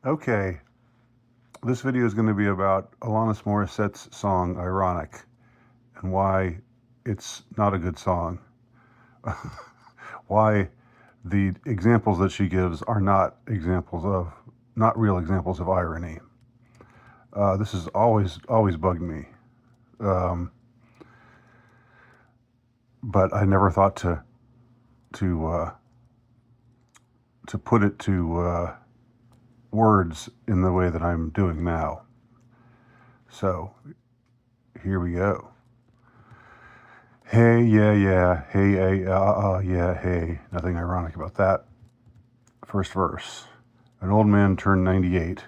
Okay, this video is going to be about Alanis Morissette's song Ironic and why it's not a good song. Why the examples that she gives are not real examples of irony. This has always bugged me. Um, but I never thought to uh, to put it to words in the way that I'm doing now. So here we go. Hey, yeah, hey, yeah, hey. Nothing ironic about that. First verse. An old man turned 98.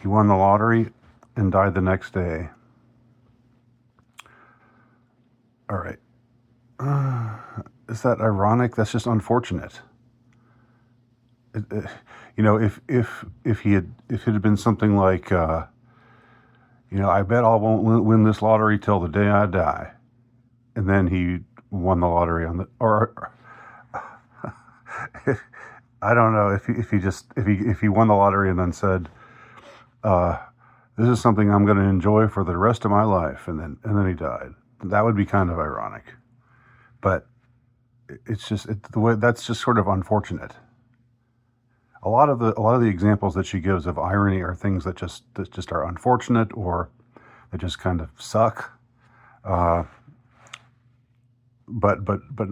He won the lottery and died the next day. All right. Is that ironic? That's just unfortunate. If it had been something like, I bet I won't win this lottery till the day I die, and then he won the lottery or I don't know if he won the lottery and then said, this is something I'm going to enjoy for the rest of my life, and then he died. That would be kind of ironic, but the way that's just sort of unfortunate. A lot of the examples that she gives of irony are things that just are unfortunate or that just kind of suck, but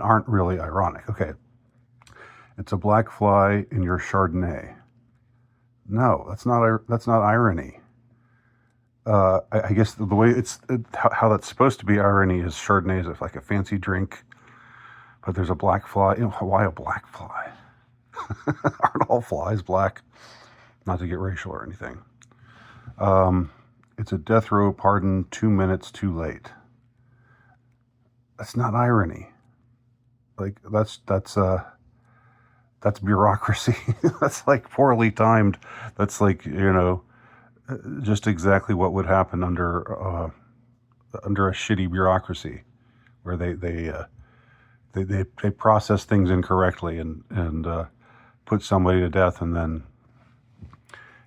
aren't really ironic. Okay, it's a black fly in your Chardonnay. No, that's not irony. I guess the way how that's supposed to be irony is Chardonnay is like a fancy drink, but there's a black fly. Why a black fly? Aren't all flies black? Not to get racial or anything. It's a death row pardon 2 minutes too late. That's not irony. Like that's bureaucracy. That's like poorly timed. That's like just exactly what would happen under a shitty bureaucracy, where they process things incorrectly and put somebody to death and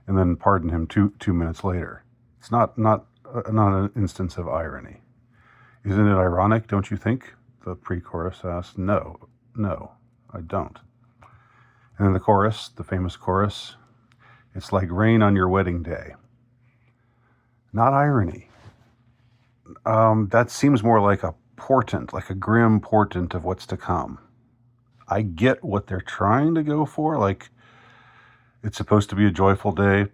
then pardon him two minutes later. It's not an instance of irony. Isn't it ironic, don't you think? The pre-chorus asks. No, I don't. And then the chorus, the famous chorus, it's like rain on your wedding day. Not irony. That seems more like a portent, like a grim portent of what's to come. I get what they're trying to go for, like it's supposed to be a joyful day,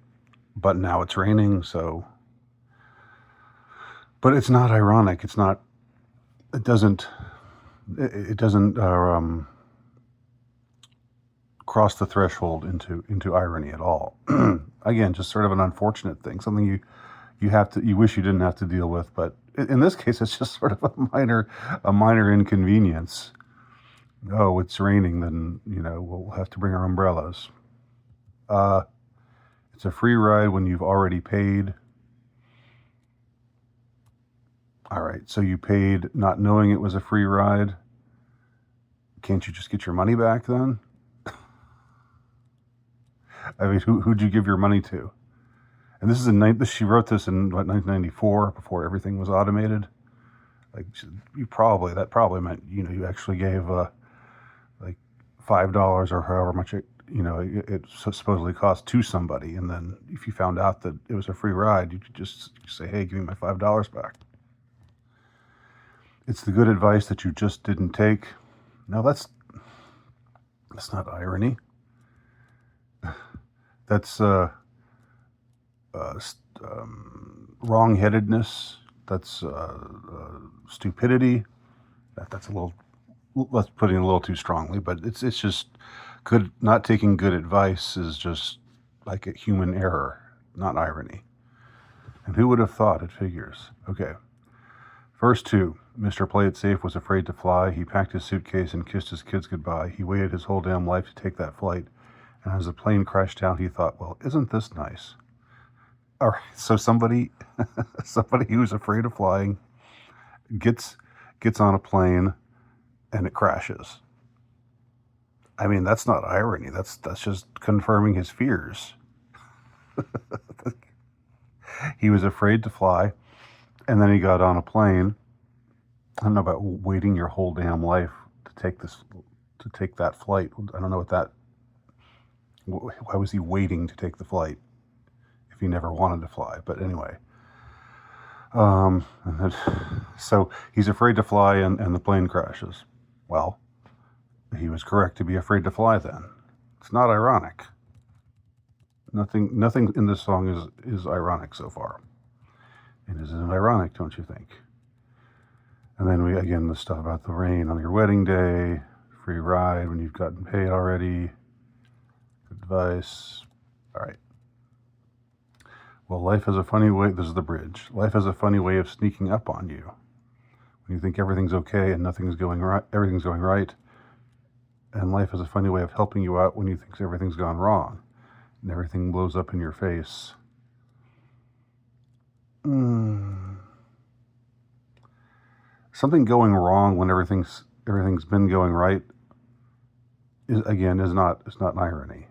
but now it's raining, so. But it's not ironic. It doesn't cross the threshold into irony at all. Again, just sort of an unfortunate thing, something you wish you didn't have to deal with, but in this case, it's just sort of a minor inconvenience. Oh, it's raining, then we'll have to bring our umbrellas. It's a free ride when you've already paid. All right, so you paid not knowing it was a free ride. Can't you just get your money back then? I mean, who'd you give your money to? And this is she wrote this in 1994, before everything was automated. Like that probably meant you actually gave like $5 or however much it supposedly cost to somebody, and then if you found out that it was a free ride, you could just say, "Hey, give me my $5 back." It's the good advice that you just didn't take. No, that's not irony. That's wrong-headedness. That's stupidity. That's putting it a little too strongly, but it's just good. Not taking good advice is just like a human error, not irony. And who would have thought? It figures. Okay. Verse 2. Mr. Play It Safe was afraid to fly. He packed his suitcase and kissed his kids goodbye. He waited his whole damn life to take that flight. And as the plane crashed down, he thought, well, isn't this nice? All right, so somebody who's afraid of flying gets on a plane and it crashes. I mean, that's not irony. That's just confirming his fears. He was afraid to fly, and then he got on a plane. I don't know about waiting your whole damn life to take that flight. I don't know what that. Why was he waiting to take the flight if he never wanted to fly? But anyway, and then, so he's afraid to fly, and the plane crashes. Well, he was correct to be afraid to fly. Then it's not ironic. Nothing in this song is ironic so far. And isn't it ironic, don't you think? And then the stuff about the rain on your wedding day, free ride when you've gotten paid already, advice. All right. Well, life has a funny way, this is the bridge. Life has a funny way of sneaking up on you. When you think everything's okay and everything's going right. And life has a funny way of helping you out when you think everything's gone wrong. And everything blows up in your face. Something going wrong when everything's been going right is not an irony.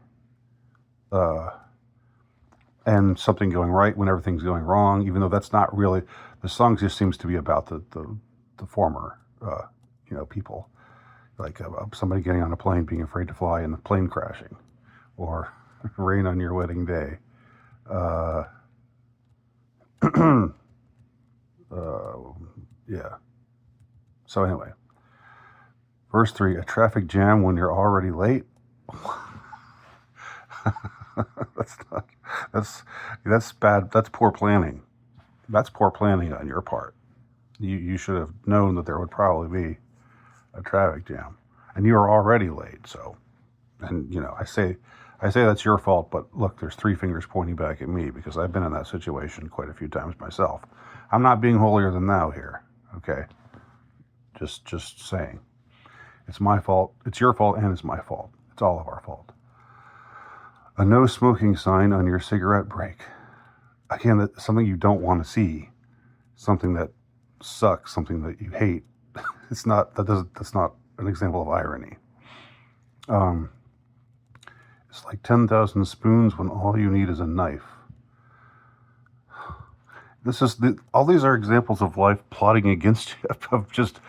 And something going right when everything's going wrong, even though that's not really, the song just seems to be about the former people, like somebody getting on a plane being afraid to fly and the plane crashing, or rain on your wedding day. Yeah. So anyway, verse 3, a traffic jam when you're already late. That's bad. That's poor planning. That's poor planning on your part. You should have known that there would probably be a traffic jam, and you are already late. So, and I say that's your fault, but look, there's three fingers pointing back at me because I've been in that situation quite a few times myself. I'm not being holier than thou here, okay? Just saying. It's my fault, it's your fault, and it's my fault. It's all of our fault. A no smoking sign on your cigarette break. Again, that's something you don't want to see. Something that sucks, something that you hate. That's not an example of irony. It's like 10,000 spoons when all you need is a knife. All these are examples of life plotting against you, of just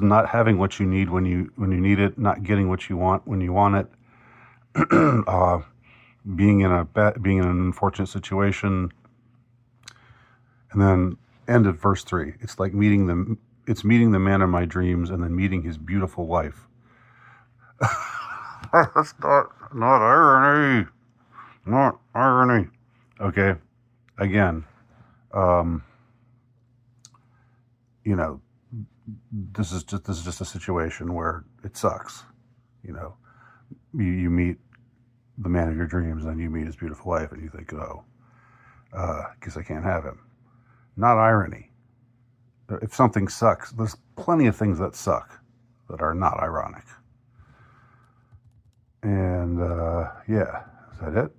not having what you need when you need it, not getting what you want when you want it, being in an unfortunate situation, and then end at verse 3. It's like meeting the man of my dreams and then meeting his beautiful wife. That's not irony. Not irony. Okay. Again. This is just a situation where it sucks. You meet the man of your dreams, and then you meet his beautiful wife, and you think, guess I can't have him. Not irony. If something sucks, there's plenty of things that suck that are not ironic. And is that it?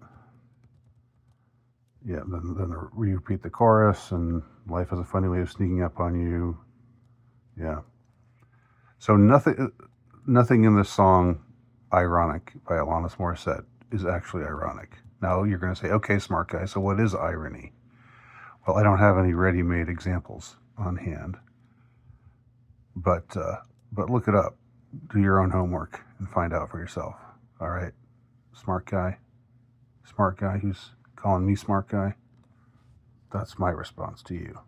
Yeah, then repeat the chorus, and life has a funny way of sneaking up on you. Yeah. So nothing in this song, Ironic by Alanis Morissette, is actually ironic. Now you're going to say, okay, smart guy, so what is irony? Well, I don't have any ready-made examples on hand, but look it up. Do your own homework and find out for yourself. All right, smart guy who's calling me smart guy. That's my response to you.